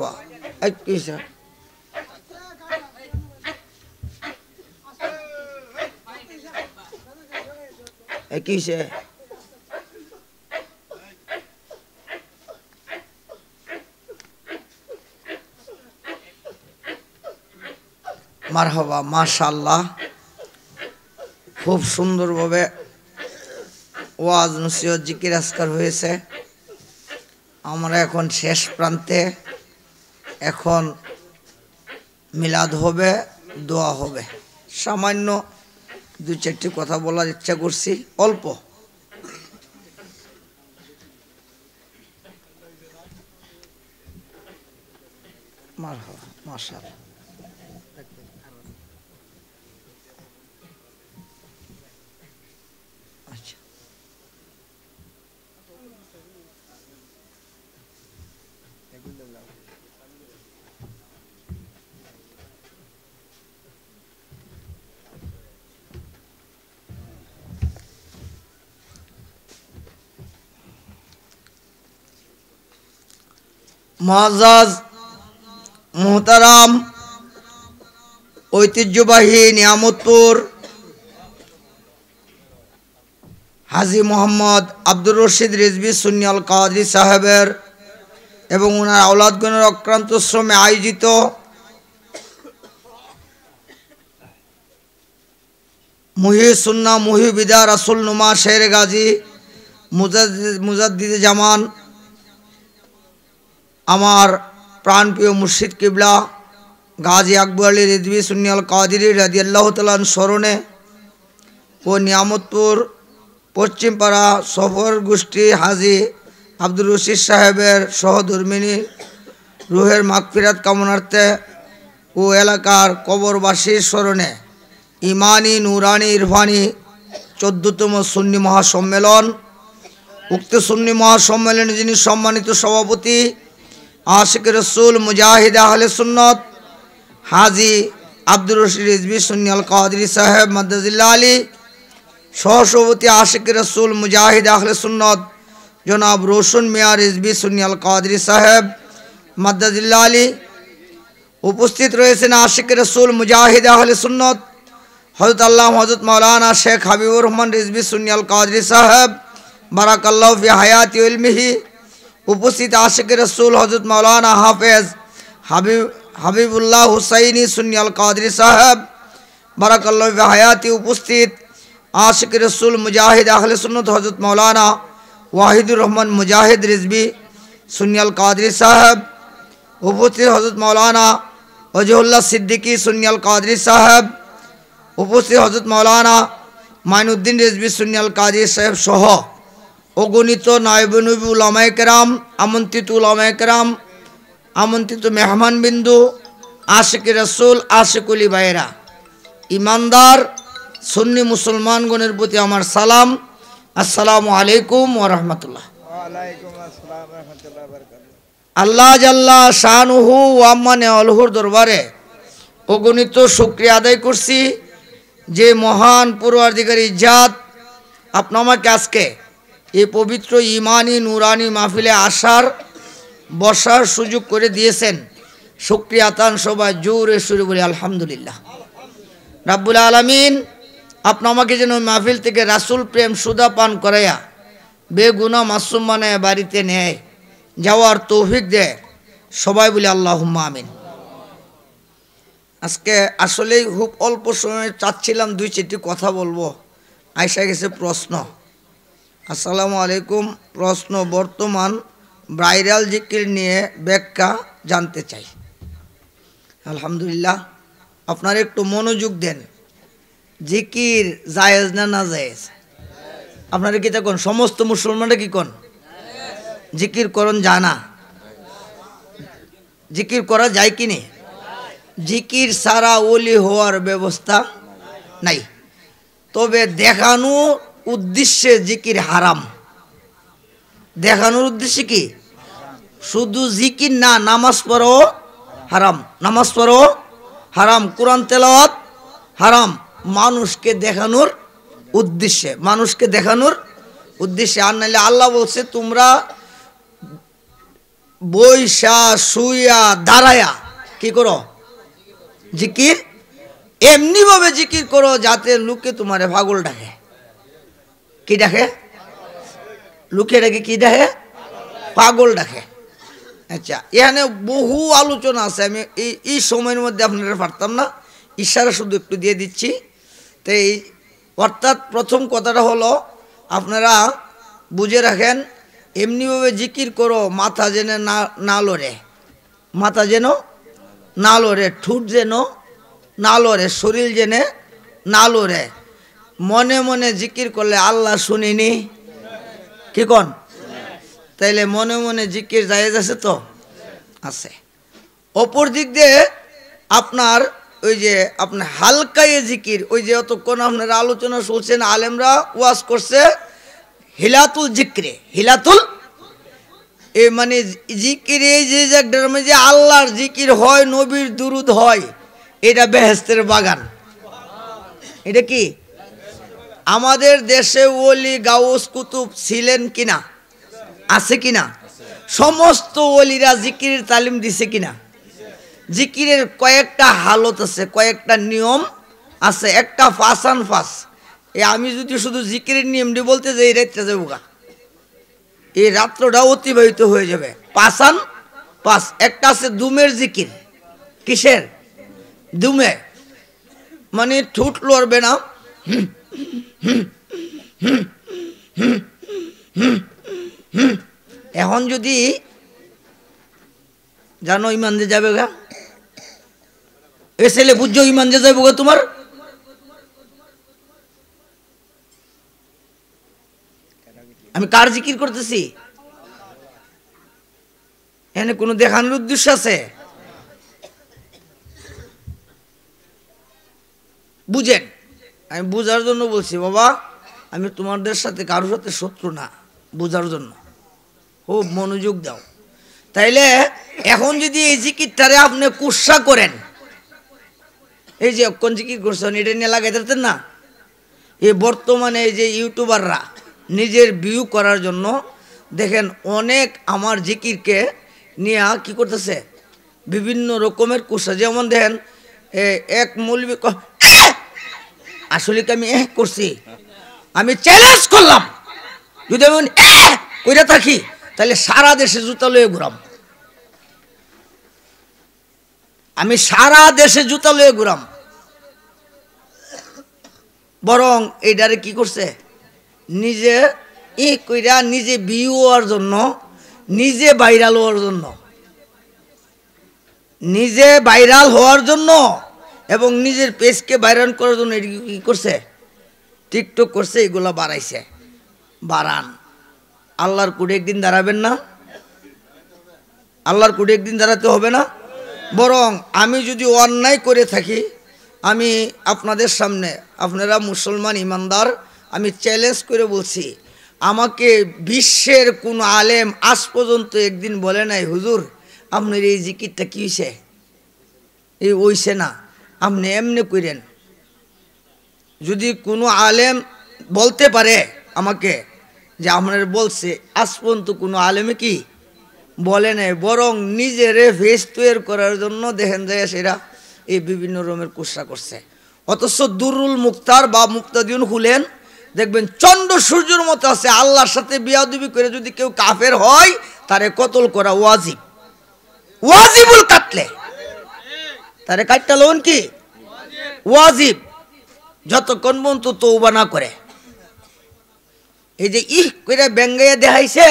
वाह किस है মারহাবা মাশাআল্লাহ খুব সুন্দরভাবে ওয়াজ নসিহত জিকির আজকার হয়েছে। আমরা এখন শেষ প্রান্তে, এখন মিলাদ হবে, দোয়া হবে। সামান্য দু চারটি কথা বলার ইচ্ছা করছি, অল্প। মারহাবা মাশাআল্লাহ। আচ্ছা মুআজ্জাজ মুহতারাম ঐতিহ্যবাহী নিয়ামতপুর হাজী মোহাম্মদ আব্দুর রশিদ রিজভী সুন্নি আল কাদরি সাহেবের এবং ওনার আওলাদগণের অক্রান্ত শ্রমে আয়োজিত মুহি সুন্নাহ মুহি বিদা রাসূল নুমা শের গাজী মুজাদ্দিদে জামান আমার প্রাণপ্রিয় মুর্শিদ কিবলা গাজী আকবর আলী রিজভী সুন্নি আল কাদরি রাদিয়াল্লাহু তাআলা স্মরণে ও নিয়ামতপুর পশ্চিমপাড়া সফর গোষ্ঠী হাজী আব্দুর রশিদ সাহেবের সহধর্মিনী রুহের মাগফিরাত কামনার্থে ও এলাকার কবরবাসীর স্মরণে ইমানি নুরানি ইরফানি 14তম সুন্নি মহাসম্মেলন। উক্ত সুন্নি মহাসম্মেলনে যিনি সম্মানিত সভাপতি আশিক রসুল মুজাহিদ আহলে সুন্নত হাজী আব্দুর রশিদ রিজভী সুন্নি আল কাদরি সাহেব মাদ্দাজিল্লাহ আলী, সহসভাপতি আশিক রসুল মুজাহিদ আহলে সুন্নত জনাব রোশন মিয়া রিজভী সুন্নি আল কাদরি সাহেব মাদ্দাজিল্লাহ আলী। উপস্থিত রয়েছেন আশিক রসুল মুজাহিদ আহলে সুন্নত হযরত আল্লাহ হযরত মাওলানা শেখ হাবিবুর রহমান রিজভী সুন্নি আল কাদরি সাহেব বারাকাল্লাহু ফি হায়াতি ওয়া ইলমিহি। উপস্থিত আশিক রসুল হযরত মাওলানা হাফেজ হাবিবুল্লাহ হুসাইনি সুন্নি আল কাদরি সাহেব বারাকাল্লাহু ফি হায়াতি। উপস্থিত আশিক রসুল মুজাহিদ আহলে সুন্নত হযরত মাওলানা ওয়াহিদুর রহমান মুজাহিদ রিজভী সুন্নি আল কাদরি সাহেব। উপস্থিত হযরত মাওলানা ওয়াজিহুল্লাহ সিদ্দিকী সুন্নি আল কাদরি সাহেব। উপস্থিত হযরত মাওলানা মাইনুদ্দিন রিজভী সুন্নি আল কাদরি সাহেব সহ অগণিত নায়েবে উলামায়ে কেরাম, আমন্ত্রিত উলামায়ে কেরাম, আমন্ত্রিত মেহমানবিন্দু, আশিক রসুল আশিকুলি ভাইয়েরা, ইমানদার সুন্নি মুসলমানগণের প্রতি আমার সালাম, আসসালামু আলাইকুম ওয়া রাহমাতুল্লাহ। ওয়ালাইকুম আসসালাম ওয়া রাহমাতুল্লাহি ওয়া বারাকাতুহু। আল্লাহ জাল্লা শানুহু ওয়া মানে অলহুর দরবারে অগণিত শুকরিয়া আদায় করছি যে মহান পরওয়ারদিগার ইজ্জাত আপনি আমাকে আজকে এই পবিত্র ইমানি নুরানি মাহফিলে আসার বসার সুযোগ করে দিয়েছেন। শুকরিয়া তান সবাই জোরে সুরে বলি আলহামদুলিল্লাহ। রাব্বুল আলামিন আপনি আমাকে যেন মাহফিল থেকে রাসূল প্রেম সুদা পান করাইয়া বেগুনাহ মাসুম বানায় বাড়িতে নেয় যাওয়ার তৌফিক দেয়, সবাই বলি আল্লাহুম্মা আমিন। আজকে আসলেই খুব অল্প সময় চাচ্ছিলাম দুই চারটি কথা বলবো, আইসা গেছে প্রশ্ন। আসসালামু আলাইকুম। প্রশ্ন, বর্তমান ভাইরাল জিকির নিয়ে ব্যাখ্যা জানতে চাই। আলহামদুলিল্লাহ, আপনারা একটু মনোযোগ দেন। জিকির জায়েজ না না জায়েজ? আপনারা কি তখন সমস্ত মুসলমানরা কি কোন জিকির করন জানা? জিকির করা যায় কি নি? জিকির ছাড়া ওলি হওয়ার ব্যবস্থা নাই, তবে দেখানো উদ্দেশ্যে জিকির হারাম। দেখানোর উদ্দেশ্যে কি? শুধু জিকির না, নামাজ পড়ো হারাম, নামাজ পড়ো হারাম, কোরআন তেলাওয়াত হারাম। মানুষকে দেখানোর উদ্দেশ্যে, মানুষকে দেখানোর উদ্দেশ্যে। আর নাইলে আল্লাহ বলছে তোমরা বৈশা শুইয়া দাঁড়ায়া কি করো জিকির, এমনি ভাবে জিকির করো যাতে লোকে তোমারে পাগল ডাকে। কি ডাকে? লোকে ডাকে কি ডাকে? পাগল ডাকে। আচ্ছা, এখানে বহু আলোচনা আছে, আমি এই সময়ের মধ্যে আপনারা পারতাম না, ইশারা শুধু একটু দিয়ে দিচ্ছি। তো এই অর্থাৎ প্রথম কথাটা হলো আপনারা বুঝে রাখেন, এমনিভাবে জিকির করো মাথা যেন না লড়ে, মাথা যেন না লড়ে, ঠোঁট যেন না লড়ে, শরীর যেন না লড়ে। মনে মনে জিকির করলে আল্লাহ শুনিনি, কি কন? তাইলে মনে মনে জিকির জায়েজ আছে তো? আছে। অপর দিক দিয়ে আপনার ওই যে আপনার হালকায়ে জিকির, ওই যে অতক্ষণ আপনারা আলোচনা শুনছেন, আলেমরা ওয়াজ করছে হিলাতুল জিক্রে, হিলাতুল মানে জিকির, এই যে জায়গাটার মধ্যে আল্লাহর জিকির হয়, নবীর দুরুদ হয়, এটা বেহেশতের বাগান। এটা কি আমাদের দেশে ওলি গাউস কুতুব ছিলেন কিনা? আছে কিনা? সমস্ত ওলিরা জিকিরের তালিম দিছে কিনা? জিকিরের কয়েকটা হালত আছে, কয়েকটা নিয়ম আছে, একটা ফাসান ফাস। আমি যদি শুধু জিকিরের নিয়মটি বলতে যাই রাতটা যাবো গা, এই রাত্রটা অতিবাহিত হয়ে যাবে। পাসান পাস। একটা আছে দুমের জিকির। কিসের? দুমে, মানে ঠোঁট লড়বে না, এখন যদি জানো ইমান যে যাবে গা, এ ছেলে বুঝছো ইমান যে যাবে গা তোমার? আমি কার জিকির করতেছি? এখানে কোনো দেখানোর উদ্দেশ্য আছে? বুঝেন, আমি বুঝার জন্য বলছি বাবা, আমি তোমাদের সাথে কারোর সাথে শত্রু না, বুঝার জন্য খুব মনোযোগ দাও। তাইলে এখন যদি এই জিকিরটারে আপনি কুৎসা করেন, এই যে কোন জিকির করছেন এটা নিয়ে লাগাই দিতেন না, এই বর্তমানে এই যে ইউটিউবাররা নিজের ভিউ করার জন্য দেখেন অনেক আমার জিকিরকে নিয়ে কি করতেছে, বিভিন্ন রকমের কুৎসা। যেমন দেখেন এক মৌলবি আসলে কি আমি করছি, আমি চ্যালেঞ্জ করলাম যদি আমি কইরা থাকি তাহলে সারা দেশে জুতা লয়ে ঘুরাম, আমি সারা দেশে জুতা লয়ে ঘুরাম। বরং এইটারে কি করছে, নিজে কইরা নিজে ভিউ হওয়ার জন্য, নিজে ভাইরাল হওয়ার জন্য, নিজে ভাইরাল হওয়ার জন্য এবং নিজের পেজকে ভাইরাল করার জন্য এটি কি করছে, টিকটক করছে, এগুলো বাড়াইছে। বাড়ান, আল্লাহর কুড়ে একদিন দাঁড়াবেন না? আল্লাহর কুড়ে একদিন দাঁড়াতে হবে না? বরং আমি যদি অন্যায় করে থাকি, আমি আপনাদের সামনে, আপনারা মুসলমান ইমানদার, আমি চ্যালেঞ্জ করে বলছি, আমাকে বিশ্বের কোনো আলেম আজ পর্যন্ত একদিন বলে নাই হুজুর আপনার এই জিকিরটা কী হয়েছে, এই ওইছে না, আপনি এমনি করেন। যদি কোনো আলেম বলতে পারে আমাকে যে আপনার বলছে, আজ পর্যন্ত কোনো আলেমে কি বলে নাই, বরং নিজেরে ফেস তৈরি করার জন্য দেখেন যায় সেরা এই বিভিন্ন রকমের কুৎসা করছে। অথচ দুরুল মুক্তার বা মুক্তাদিউন খুলেন, দেখবেন চন্দ্র সূর্যের মতো আছে। আল্লাহর সাথে বিয়াদবি করে যদি কেউ কাফের হয়, তারে কতল করা ওয়াজিব, ওয়াজিবুল কাতলে, তারে কাটটা লোন কি ওয়াজিব, যতক্ষণ পর্যন্ত তওবা না করে। এই যে কইরা ব্যঙ্গাইয়া দেখাইছে,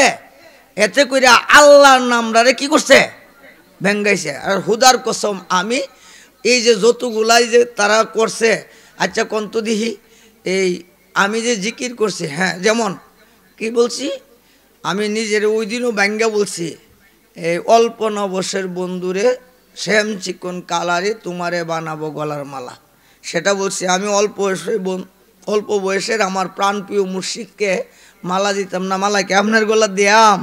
এতে কইরা আল্লাহর নামটারে কি করছে, ব্যঙ্গাইছে। আর হুদার কসম, আমি এই যে যতগুলাই যে তারা করছে, আচ্ছা কন্ত দিহি, এই আমি যে জিকির করছি, হ্যাঁ যেমন কি বলছি, আমি নিজের ওই দিনও ব্যঙ্গা বলছি, এই অল্প নবশের বন্ধুরে শ্যাম চিকন কালারে তোমারে বানাবো গলার মালা, সেটা বলছি। আমি অল্প বয়সের আমার প্রাণপ্রিয় মুর্শিদকে মালা দিতাম না, মালাকে আপনার গলা দিয়াম,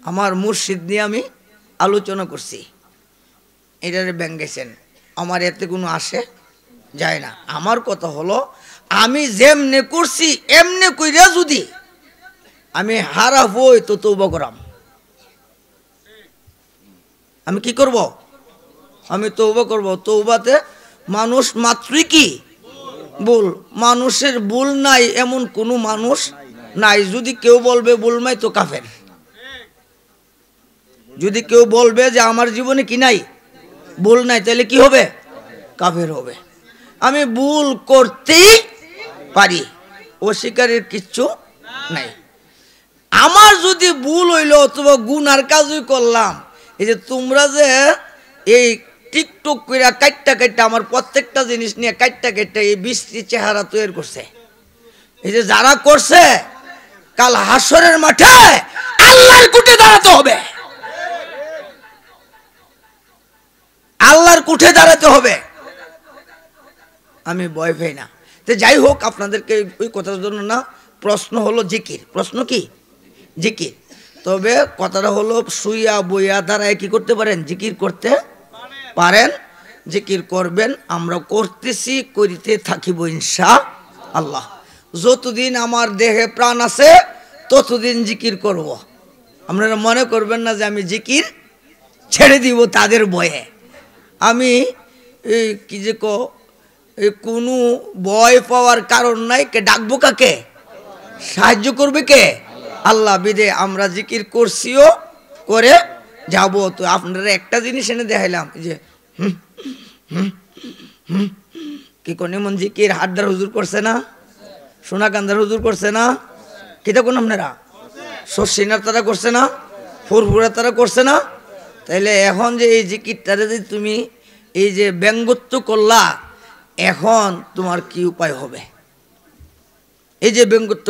আমার মুর্শিদ নিয়ে আমি আলোচনা করছি, এটারে ব্যঙ্গেছেন, আমার এতে কোনো আসে যায় না। আমার কথা হলো, আমি যেমনে করছি এমনে কইরা যদি আমি হারাফ হই তো তওবা করাম। আমি কি করব? আমি তওবা করব। তওবাতে মানুষ মাত্রই কি ভুল, মানুষের ভুল নাই এমন কোনো মানুষ নাই। যদি কেউ বলবে ভুল নাই তো কাফের। যদি কেউ বলবে যে আমার জীবনে কি নাই, ভুল নাই, তাহলে কি হবে? কাফের হবে। আমি ভুল করতেই পারি, অস্বীকারের কিচ্ছু নাই। আমার যদি ভুল হইল অথবা গুনার কাজই করলাম, এই যে তোমরা যে এই টিকটক করে কাটটা কাটটা আমার প্রত্যেকটা জিনিস নিয়ে কাটটা কাটটা এই বিশ্রী চেহারা তৈরি করছে, এই যে যারা করছে কাল হাসরের মাঠে আল্লাহর কুঠে দাঁড়াতে হবে, আল্লাহর কুঠে দাঁড়াতে হবে। আমি ভয় পাই না। তো যাই হোক, আপনাদেরকে ওই কথার জন্য না, প্রশ্ন হলো জিকির। প্রশ্ন কি? জিকির। তবে কথাটা হলো শুইয়া বইয়া দ্বারায় কি করতে পারেন? জিকির করতে পারেন, জিকির করবেন। আমরা করতেছি, করিতে থাকিব ইনশাআল্লাহ। যতদিন আমার দেহে প্রাণ আছে ততদিন জিকির করব। আপনারা মনে করবেন না যে আমি জিকির ছেড়ে দিব তাদের ভয়ে। আমি এই কি যে কোনো ভয় পাওয়ার কারণ নাই। কে ডাকবো? কাকে? সাহায্য করবে কে? আল্লাহ। বিদে আমরা জিকির করছিও, করে যাব। তো আপনারা একটা জিনিস এনে দেখাইলাম যে কি কোন এমন জিকির হাটদার হুজুর করছে না, সোনাকান্দার হুজুর করছে না, কিতা কোন আপনারা শশিনার তারা করছে না, ফুরফুরা তারা করছে না। তাইলে এখন যে এই জিকিরটারে যে তুমি এই যে ব্যঙ্গত্ব করলা, এখন তোমার কি উপায় হবে? এই যে ব্যঙ্গত্ব